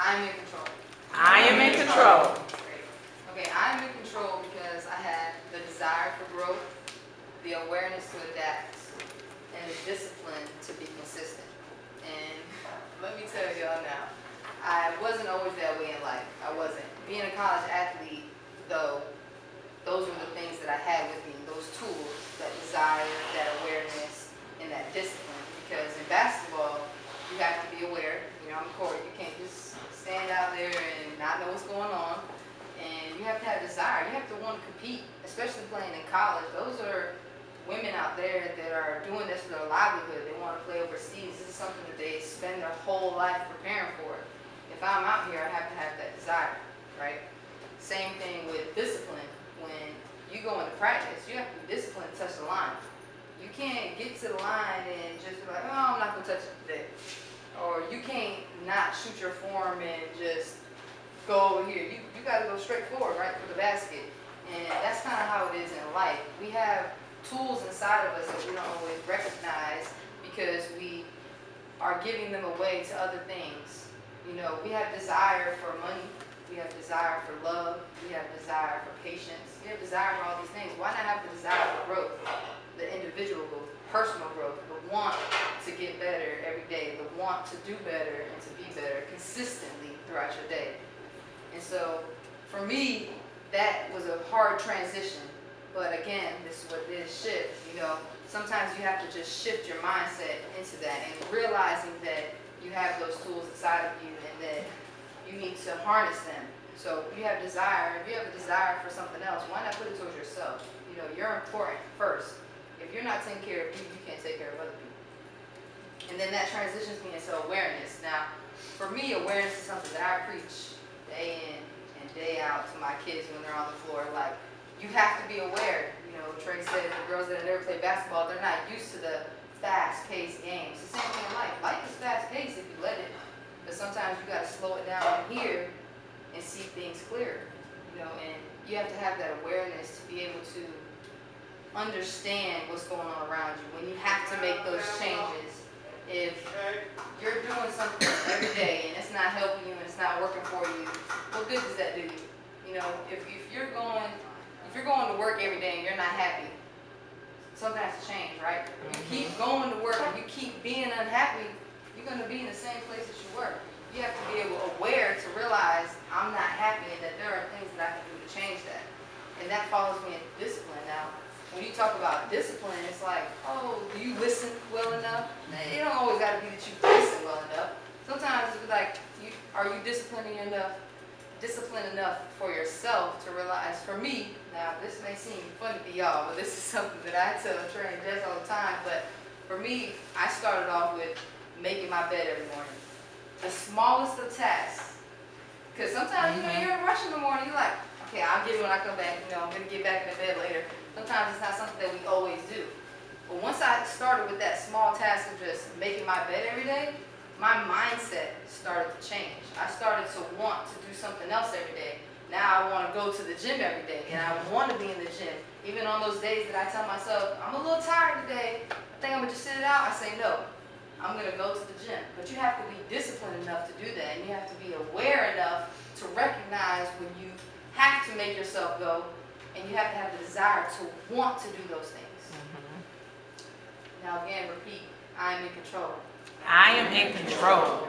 I'm in control. I am in control. Great. Okay, I'm in control because I have the desire for growth, the awareness to adapt, and the discipline to be consistent. And let me tell y'all now, I wasn't always that way in life. I wasn't. Being a college athlete, though, those were the things that I had with me, those tools, that desire, that awareness, and that discipline. Because in basketball, you have to be aware. You know, on the court, you can't just stand out there and not know what's going on. And you have to have desire. You have to want to compete, especially playing in college. Those are women out there that are doing this for their livelihood. They want to play overseas. This is something that they spend their whole life preparing for. If I'm out here, I have to have that desire, right? Same thing with discipline. When you go into practice, you have to be disciplined to touch the line. You can't get to the line and just be like, oh, I'm not going to touch it today. Or you can't not shoot your form and just go over here. You got to go straight forward, right, for the basket. And that's kind of how it is in life. We have tools inside of us that we don't always recognize because we are giving them away to other things. You know, we have desire for money. We have desire for love. We have desire for patience. We have desire for all these things. Why not have the desire for growth, the individual growth, personal growth, the want to get better every day, the want to do better and to be better consistently throughout your day. And so for me, that was a hard transition. But again, this is what it is, shift. You know, sometimes you have to just shift your mindset into that and realizing that you have those tools inside of you and that you need to harness them. So if you have desire, if you have a desire for something else, why not put it towards yourself? You know, you're important first. If you're not taking care of you, you can't take care of other people. And then that transitions me into awareness. Now, for me, awareness is something that I preach day in and day out to my kids when they're on the floor. Like, you have to be aware. You know, Trey said the girls that have never played basketball, they're not used to the fast-paced games. It's the same thing in life. Life is fast-paced if you let it. But sometimes you got to slow it down here and see things clearer. You know, and you have to have that awareness to be able to understand what's going on around you. When you have to make those changes, if you're doing something every day and it's not helping you and it's not working for you, what good does that do you? You know, if you're going to work every day and you're not happy, something has to change, right? You keep going to work and you keep being unhappy, you're going to be in the same place that you were. You have to be aware to realize I'm not happy and that there are things that I can do to change that. And that follows me into discipline. Now, when you talk about discipline, it's like, oh, do you listen well enough? It don't always got to be that you listen well enough. Sometimes it's like, are you disciplined enough for yourself to realize, for me, now this may seem funny to y'all, but this is something that I tell Trey and Jess all the time, but for me, I started off with making my bed every morning. The smallest of tasks. Because sometimes, you know, you're in a rush in the morning, you're like, okay, I'll get it when I come back, you know, I'm going to get back in the bed later. Sometimes it's not something that we always do. But once I started with that small task of just making my bed every day, my mindset started to change. I started to want to do something else every day. Now I want to go to the gym every day, and I want to be in the gym. Even on those days that I tell myself, I'm a little tired today, I think I'm going to just sit it out, I say no. I'm going to go to the gym. But you have to be disciplined enough to do that, and you have to be aware enough to recognize when you have to make yourself go, and you have to have the desire to want to do those things. Now again, repeat, I am in control. I am in control.